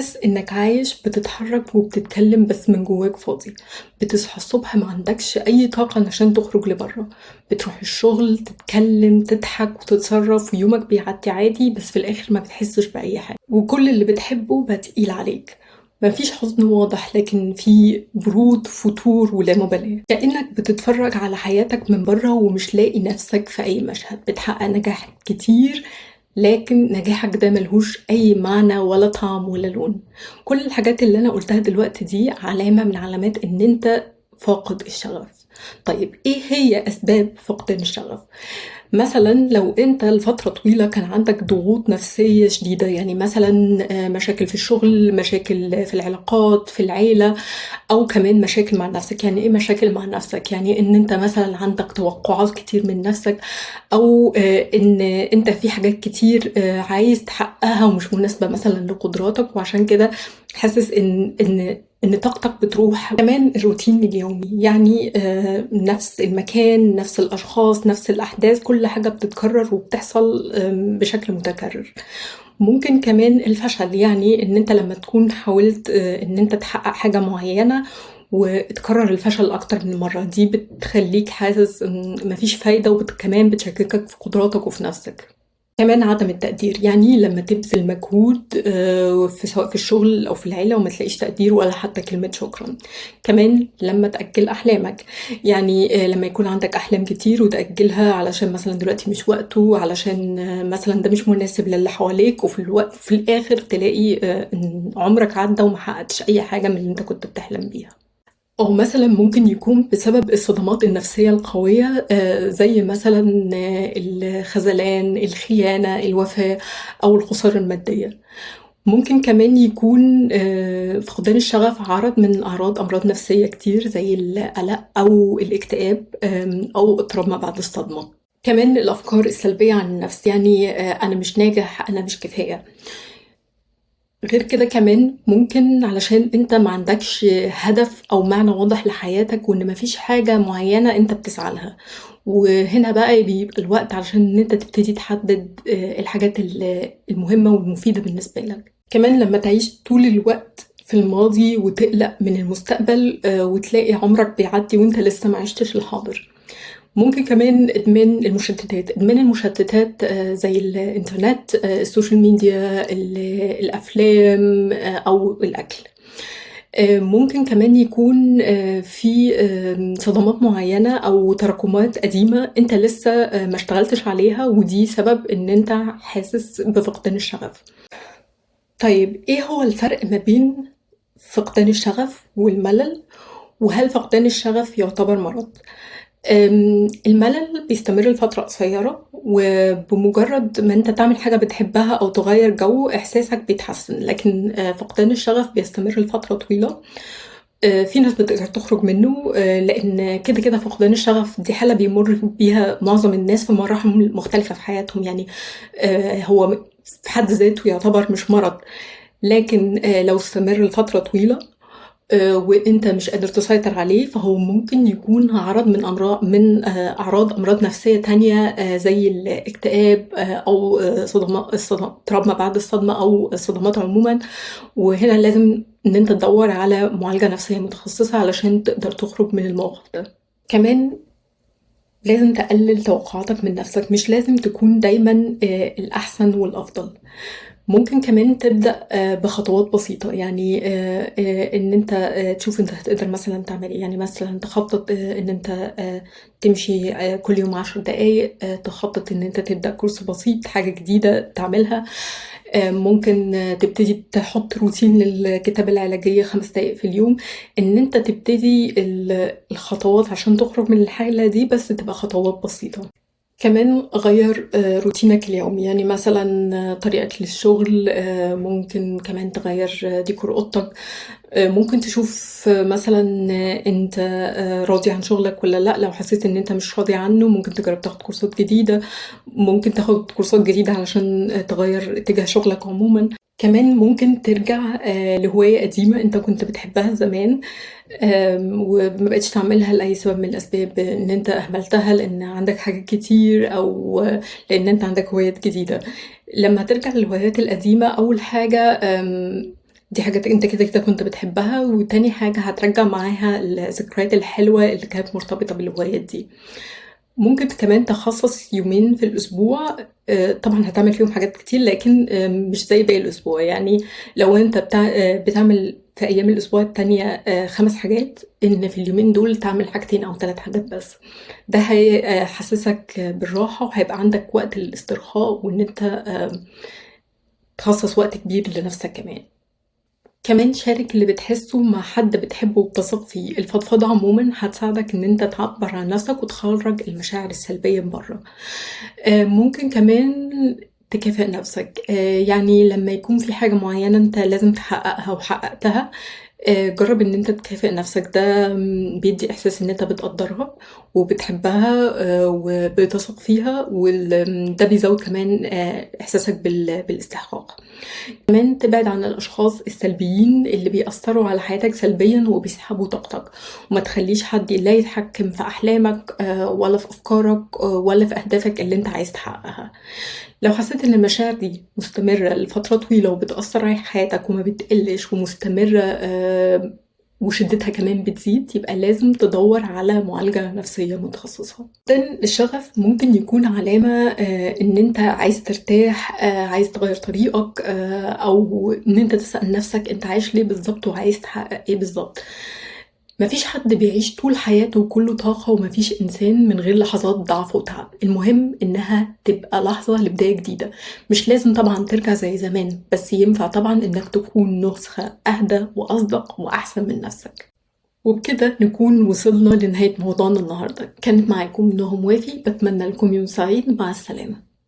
حاسس إنك عايش بتتحرك وبتتكلم بس من جواك فاضي. بتصحى الصبح ما عندكش أي طاقة عشان تخرج لبره. بتروح الشغل تتكلم تضحك وتتصرف ويومك بيعدي عادي، بس في الآخر ما بتحسش بأي حاجة، وكل اللي بتحبه بقى تقيل عليك. مفيش حزن واضح، لكن في برود فتور ولا مبالاة، كأنك بتتفرج على حياتك من بره ومش لاقي نفسك في أي مشهد. بتحقق نجاح كتير، لكن نجاحك ده ملهوش أي معنى ولا طعم ولا لون. كل الحاجات اللي أنا قلتها دلوقتي دي علامة من علامات إن أنت فاقد الشغف. طيب إيه هي أسباب فقدان الشغف؟ مثلا لو أنت لفترة طويلة كان عندك ضغوط نفسية شديدة، يعني مثلا مشاكل في الشغل، مشاكل في العلاقات، في العيلة، أو كمان مشاكل مع نفسك. يعني إيه مشاكل مع نفسك؟ يعني إن أنت مثلا عندك توقعات كتير من نفسك، أو إن أنت في حاجات كتير عايز تحققها ومش مناسبة مثلا لقدراتك، وعشان كده حاسس إن طاقتك بتروح. كمان الروتين اليومي، يعني نفس المكان، نفس الأشخاص، نفس الأحداث، كل حاجة بتتكرر وبتحصل بشكل متكرر. ممكن كمان الفشل، يعني ان انت لما تكون حاولت ان انت تحقق حاجة معينة وتكرر الفشل اكتر من مرة، دي بتخليك حاسس ان مفيش فايدة، وكمان بتشككك في قدراتك وفي نفسك. كمان عدم التقدير، يعني لما تبذل مجهود سواء في الشغل أو في العيلة وما تلاقيش تقدير ولا حتى كلمة شكرا. كمان لما تأجل أحلامك، يعني لما يكون عندك أحلام كتير وتأجلها علشان مثلا دلوقتي مش وقته، علشان مثلا ده مش مناسب للي حواليك، وفي الوقت في الآخر تلاقي إن عمرك عدى وما حققتش أي حاجة من اللي انت كنت بتحلم بيها. أو مثلا ممكن يكون بسبب الصدمات النفسية القوية، زي مثلا الخذلان، الخيانة، الوفاة، أو الخسارة المادية. ممكن كمان يكون فقدان الشغف عرض من أعراض أمراض نفسية كتير، زي القلق أو الاكتئاب، أو اضطراب ما بعد الصدمة. كمان الأفكار السلبية عن النفس، يعني أنا مش ناجح، أنا مش كفاية. غير كده كمان ممكن علشان انت ما عندكش هدف او معنى واضح لحياتك، وان مفيش حاجة معينة انت بتسعى لها. وهنا بقى بيبقى الوقت علشان ان انت تبتدي تحدد الحاجات المهمة والمفيدة بالنسبة لك. كمان لما تعيش طول الوقت في الماضي وتقلق من المستقبل، وتلاقي عمرك بيعدي وانت لسه ما عشتش الحاضر. ممكن كمان إدمان المشتتات، زي الإنترنت، السوشيال ميديا، الأفلام، أو الأكل. ممكن كمان يكون في صدمات معينة أو تراكمات قديمة أنت لسه ما اشتغلتش عليها، ودي سبب إن أنت حاسس بفقدان الشغف. طيب إيه هو الفرق ما بين فقدان الشغف والملل؟ وهل فقدان الشغف يعتبر مرض؟ الملل بيستمر لفترة قصيرة، وبمجرد ما انت تعمل حاجة بتحبها او تغير جو احساسك بيتحسن، لكن فقدان الشغف بيستمر لفترة طويلة. في ناس بتقدر تخرج منه، لان كده كده فقدان الشغف دي حالة بيمر بيها معظم الناس في مراحل مختلفة في حياتهم، يعني هو في حد ذاته يعتبر مش مرض. لكن لو استمر لفترة طويلة وانت مش قادر تسيطر عليه، فهو ممكن يكون عرض من اعراض امراض نفسيه تانية، زي الاكتئاب، او اضطراب ما بعد الصدمه، او الصدمات عموما. وهنا لازم ان انت تدور على معالجه نفسيه متخصصه علشان تقدر تخرج من الموقف ده. كمان لازم تقلل توقعاتك من نفسك، مش لازم تكون دايما الأحسن والأفضل. ممكن كمان تبدأ بخطوات بسيطة، يعني ان انت تشوف انت هتقدر مثلا تعمل ايه. يعني مثلا تخطط ان انت تمشي كل يوم 10 دقايق، تخطط ان انت تبدأ كورس بسيط، حاجة جديدة تعملها. ممكن تبتدي تحط روتين للكتابة العلاجية 5 دقايق في اليوم. ان انت تبتدي الخطوات عشان تخرج من الحالة دي، بس تبقى خطوات بسيطة. كمان غير روتينك اليومي، يعني مثلا طريقك للشغل، ممكن كمان تغير ديكور اوضتك. ممكن تشوف مثلا انت راضي عن شغلك ولا لا. لو حسيت ان انت مش راضي عنه، ممكن تجرب تاخد كورسات جديدة. ممكن تاخد كورسات جديدة علشان تغير اتجاه شغلك عموما. كمان ممكن ترجع لهواية قديمة انت كنت بتحبها زمان، وما بقتش تعملها لأي سبب من الأسباب، إن أنت أهملتها لأن عندك حاجات كتير، أو لأن أنت عندك هوايات جديدة. لما ترجع للهوايات القديمة، أول حاجة دي حاجات أنت كده كنت بتحبها، وتاني حاجة هترجّع معاها الذكريات الحلوة اللي كانت مرتبطة بالهوايات دي. ممكن كمان تخصص يومين في الأسبوع، طبعا هتعمل فيهم حاجات كتير، لكن مش زي باقي الأسبوع. يعني لو انت بتعمل في أيام الأسبوع التانية 5 حاجات، إن في اليومين دول تعمل حاجتين أو 3 حاجات بس. ده هيحسسك بالراحة، وهيبقى عندك وقت للاسترخاء، وإن انت تخصص وقت كبير لنفسك كمان. كمان شارك اللي بتحسه مع حد بتحبه وبتثق فيه. الفضفضة عموما هتساعدك ان انت تعبر عن نفسك وتخرج المشاعر السلبية من بره. ممكن كمان تكافئ نفسك، يعني لما يكون في حاجة معينة انت لازم تحققها وحققتها، جرب ان انت تكافئ نفسك. ده بيدي احساس ان انت بتقدرها وبتحبها وبتثق فيها، وده بيزود كمان احساسك بالاستحقاق. كمان تبعد عن الأشخاص السلبيين اللي بيأثروا على حياتك سلبيا وبيسحبوا طاقتك، وما تخليش حد لا يتحكم في أحلامك ولا في أفكارك ولا في أهدافك اللي انت عايز تحققها. لو حسيت ان المشاعر دي مستمرة لفترة طويلة وبتأثر على حياتك وما بتقلش ومستمرة وشدتها كمان بتزيد، يبقى لازم تدور على معالجة نفسية متخصصة. ده الشغف ممكن يكون علامة ان انت عايز ترتاح، عايز تغير طريقك، او ان انت تسأل نفسك انت عايش ليه بالظبط وعايز تحقق ايه بالظبط. مفيش حد بيعيش طول حياته كله طاقة، ومفيش إنسان من غير لحظات ضعف وتعب. المهم إنها تبقى لحظة لبداية جديدة. مش لازم طبعا ترجع زي زمان، بس ينفع طبعا إنك تكون نسخة أهدى وأصدق وأحسن من نفسك. وبكده نكون وصلنا لنهاية موضوعنا النهاردة. كانت معاكم نهم وافي، بتمنى لكم يوم سعيد. مع السلامة.